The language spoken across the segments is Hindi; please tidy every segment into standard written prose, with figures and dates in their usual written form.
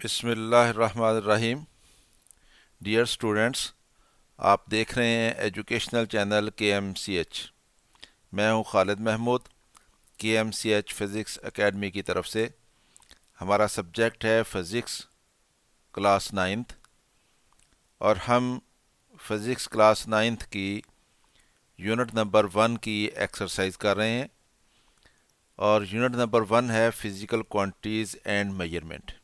बिस्मिल्लाहिर्रहमानिर्रहीम। डियर स्टूडेंट्स, आप देख रहे हैं एजुकेशनल चैनल KMCH। मैं हूं Khalid Mahmood, KMCH physics academy की तरफ से। हमारा सब्जेक्ट है फ़िज़िक्स क्लास नाइन्थ, और हम फ़िज़िक्स क्लास नाइन्थ की यूनिट नंबर 1 की एक्सरसाइज कर रहे हैं, और यूनिट नंबर 1 है फ़िज़िकल क्वांटिटीज़ एंड मेजरमेंट।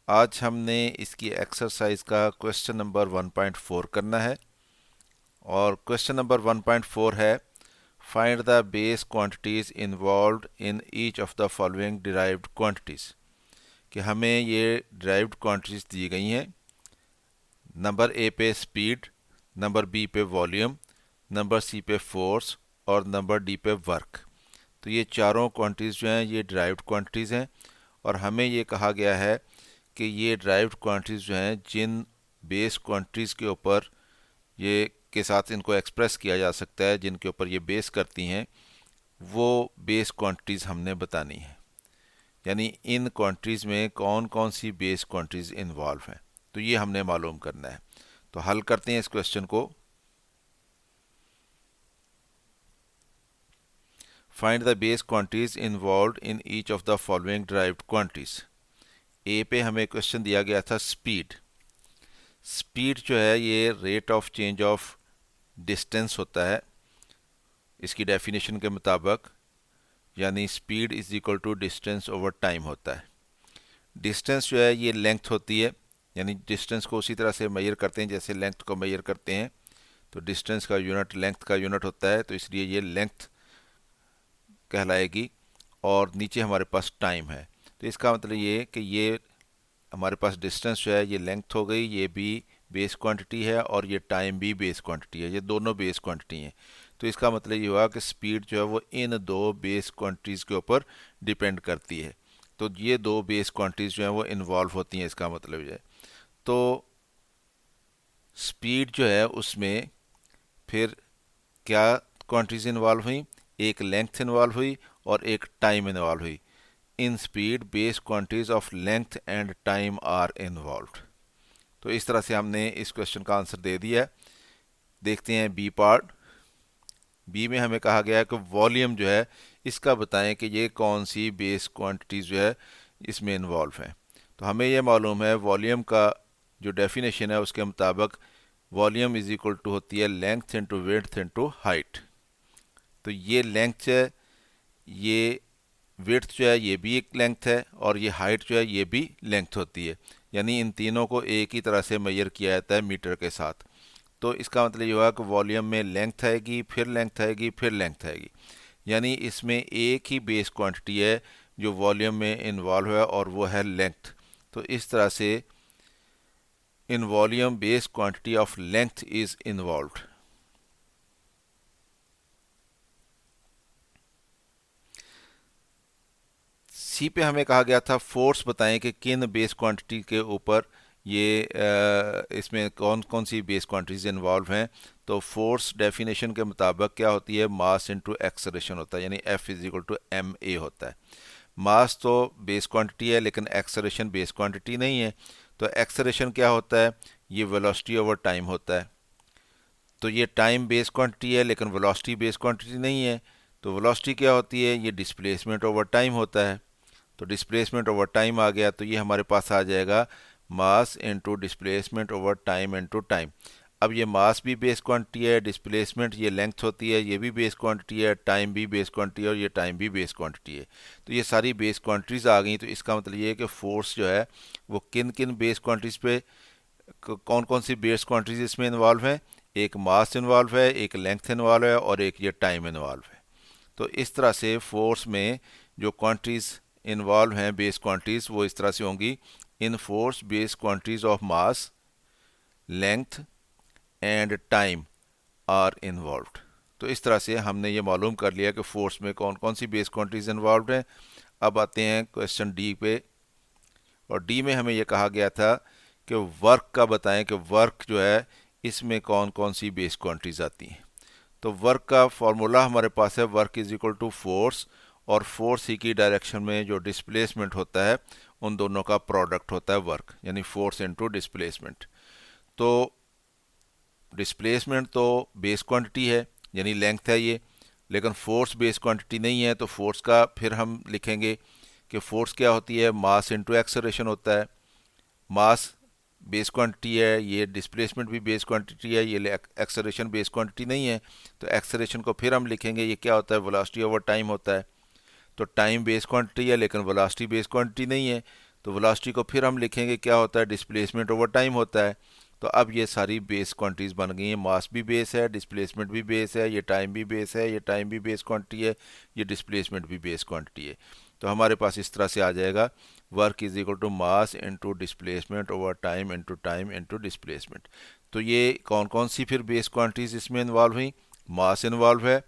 आज हमने इसकी एक्सरसाइज का क्वेश्चन नंबर 1.4 करना है, और क्वेश्चन नंबर 1.4 है find the base quantities involved in each of the following derived quantities. कि हमें ये डिराइव्ड क्वांटिटीज दी गई हैं। नंबर ए पे स्पीड, नंबर बी पे वॉल्यूम, नंबर सी पे फोर्स, और नंबर डी पे वर्क। तो ये चारों क्वांटिटीज जो हैं ये डिराइव्ड क्वांटिटीज हैं, और हमें ये कहा गया है कि ये डिराइव्ड क्वांटिटीज जो हैं जिन बेस क्वांटिटीज के ऊपर ये के साथ इनको एक्सप्रेस किया जा सकता है, जिनके ऊपर ये बेस करती हैं, वो बेस क्वांटिटीज़ हमने बतानी है। यानी इन क्वांटिटीज़ में कौन कौन सी बेस क्वांटिटीज़ इन्वॉल्व हैं, तो ये हमने मालूम करना है। तो हल करते हैं इस क्वेश्चन को। Find the base quantities involved in each of the following derived quantities. A पे हमें क्वेश्चन दिया गया था स्पीड। स्पीड जो है ये rate of change of distance होता है इसकी डेफिनेशन के मुताबिक, यानी speed is equal to distance over time होता है। डिस्टेंस जो है ये लेंथ होती है, यानी डिस्टेंस को उसी तरह से मेजर करते हैं जैसे लेंथ को मेजर करते हैं। तो डिस्टेंस का यूनिट लेंथ का यूनिट होता है, तो इसलिए ये लेंथ कहलाएगी। और नीचे हमारे पास टाइम है, तो इसका मतलब ये कि ये हमारे पास डिस्टेंस जो है ये लेंथ हो गई, ये भी बेस क्वांटिटी है, और ये टाइम भी बेस क्वांटिटी है, ये दोनों बेस क्वांटिटी हैं। तो इसका मतलब ये हुआ कि स्पीड जो है वो इन दो बेस क्वांटिटीज़ के ऊपर डिपेंड करती है। तो ये दो बेस क्वांटिटीज़ जो हैं वो इन्वॉल्व होती हैं, इसका मतलब ये है। तो स्पीड जो है उसमें फिर क्या क्वांटिटीज़ इन्वॉल्व हुई, एक लेंथ इन्वॉल्व हुई और एक टाइम इन्वॉल्व हुई। In speed base quantities of length and time are involved. तो इस तरह से हमने इस क्वेश्चन का आंसर दे दिया है। देखते हैं बी पार्ट। बी में हमें कहा गया है कि वॉल्यूम जो है इसका बताएं कि ये कौन सी बेस क्वांटिटीज जो है इसमें इन्वॉल्व है। तो हमें ये मालूम है वॉल्यूम का जो डेफिनेशन है उसके मुताबिक वॉल्यूम इज इक्वल टू होती है length into width into height. तो ये लेंथ है, ये विड्थ जो है ये भी एक लेंथ है, और ये हाइट जो है ये भी लेंथ होती है। यानी इन तीनों को एक ही तरह से मेजर किया जाता है मीटर के साथ। तो इसका मतलब ये हुआ कि वॉल्यूम में लेंथ आएगी, फिर लेंथ आएगी, फिर लेंथ आएगी। यानी इसमें एक ही बेस क्वांटिटी है जो वॉल्यूम में इन्वॉल्व है, और वो है लेंथ। तो इस तरह से in volume base quantity of length is involved. C पे हमें कहा गया था फोर्स बताएं कि किन बेस क्वांटिटी के ऊपर ये इसमें कौन कौन सी बेस क्वांटिटीज इन्वॉल्व हैं। तो फोर्स डेफिनेशन के मुताबिक क्या होती है, मास इनटू एक्सेलरेशन होता है, यानी F is equal to ma होता है। मास तो बेस क्वांटिटी है, लेकिन एक्सेलरेशन बेस क्वांटिटी नहीं है। तो एक्सेलरेशन क्या होता है, ये वेलोसिटी ओवर टाइम होता है। तो ये टाइम बेस क्वांटिटी है, लेकिन वेलोसिटी बेस क्वांटिटी नहीं है। तो वेलोसिटी क्या होती है, ये डिस्प्लेसमेंट ओवर टाइम होता है। तो डिस्प्लेसमेंट ओवर टाइम आ गया, तो ये हमारे पास आ जाएगा मास into displacement over time into time. अब ये मास भी बेस क्वांटिटी है, डिस्प्लेसमेंट ये लेंथ होती है, ये भी बेस क्वांटिटी है, टाइम भी बेस क्वांटिटी है, और ये टाइम भी बेस क्वांटिटी है। तो ये सारी बेस क्वांटिटीज आ गई। तो इसका मतलब ये है कि फोर्स जो है वो किन किन बेस क्वांटिटीज पे, कौन कौन सी बेस क्वांटिटीज इसमें इन्वॉल्व है। एक मास इन्वॉल्व है, एक लेंथ इन्वॉल्व है, और एक ये टाइम इन्वॉल्व है। तो इस तरह से फोर्स में जो क्वांटिटीज इन्वॉल्व हैं बेस क्वांटिटीज, वो इस तरह से होंगी। In force base quantities of mass, length and time are involved. तो इस तरह से हमने ये मालूम कर लिया कि फोर्स में कौन कौन सी बेस क्वांटिटीज इन्वॉल्व हैं। अब आते हैं क्वेश्चन डी पे, और डी में हमें ये कहा गया था कि वर्क का बताएं कि वर्क जो है इसमें कौन कौन सी बेस क्वांटिटीज आती हैं। तो वर्क का फॉर्मूला हमारे पास है work is equal to force, और फोर्स ही की डायरेक्शन में जो डिस्प्लेसमेंट होता है उन दोनों का प्रोडक्ट होता है वर्क, यानी फोर्स इनटू डिस्प्लेसमेंट। तो डिस्प्लेसमेंट तो बेस क्वांटिटी है, यानी लेंथ है ये, लेकिन फोर्स बेस क्वांटिटी नहीं है। तो फोर्स का फिर हम लिखेंगे कि फोर्स क्या होती है, मास इनटू एक्सेलरेशन होता है। मास बेस क्वांटिटी है, ये डिस्प्लेसमेंट भी बेस क्वांटिटी है, ये एक्सेलरेशन बेस क्वांटिटी नहीं है। तो एक्सेलरेशन को फिर हम लिखेंगे, ये क्या होता है, वेलोसिटी ओवर टाइम होता है। तो टाइम बेस क्वांटिटी है लेकिन वेलोसिटी बेस क्वांटिटी नहीं है। तो वेलोसिटी को फिर हम लिखेंगे क्या होता है, डिस्प्लेसमेंट ओवर टाइम होता है। तो अब ये सारी बेस क्वांटिटीज बन गई हैं, मास भी बेस है, डिस्प्लेसमेंट भी बेस है, ये टाइम भी बेस है, ये टाइम भी बेस क्वांटिटी है, ये डिस्प्लेसमेंट भी बेस क्वांटिटी है। तो हमारे पास इस तरह से आ जाएगा, work is equal to mass into displacement over time into displacement. तो ये कौन कौन सी फिर बेस क्वांटिटीज इसमें इन्वॉल्व हुई, मास इन्वॉल्व है,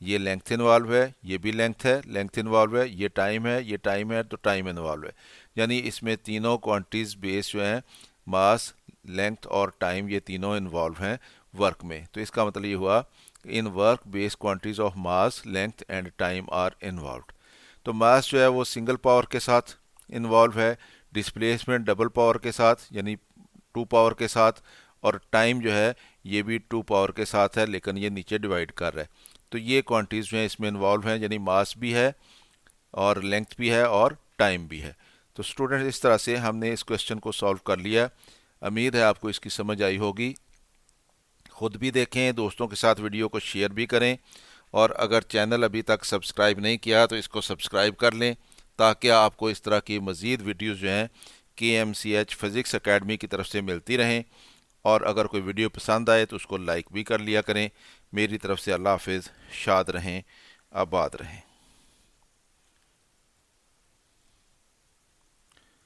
ये लेंथ इन्वॉल्व है, ये भी लेंथ है, लेंथ इन्वॉल्व है, ये टाइम है, ये टाइम है, तो टाइम इन्वॉल्व है। यानी इसमें तीनों क्वांटिटीज बेस जो हैं, मास, लेंथ और टाइम, ये तीनों इन्वॉल्व हैं वर्क में। तो इसका मतलब ये हुआ, in work base quantities of mass, length and time are involve. तो मास जो है वो सिंगल पावर के साथ इन्वॉल्व है, डिस्प्लेसमेंट डबल पावर के साथ यानी 2 पावर के साथ, और टाइम जो है ये भी 2 पावर के साथ है, लेकिन ये नीचे डिवाइड कर रहा है। तो ये क्वांटिटीज़ जो हैं इसमें इन्वॉल्व हैं, यानी मास भी है और लेंथ भी है और टाइम भी है। तो स्टूडेंट, इस तरह से हमने इस क्वेश्चन को सॉल्व कर लिया। उम्मीद है आपको इसकी समझ आई होगी। खुद भी देखें, दोस्तों के साथ वीडियो को शेयर भी करें, और अगर चैनल अभी तक सब्सक्राइब नहीं किया तो इसको सब्सक्राइब कर लें, ताकि आपको इस तरह की मज़ीद वीडियोज़ जो हैं KMCH फिज़िक्स अकेडमी की तरफ से मिलती रहें। और अगर कोई वीडियो पसंद आए तो उसको लाइक भी कर लिया करें। मेरी तरफ से अल्लाह हाफिज़, शाद रहें, आबाद रहें।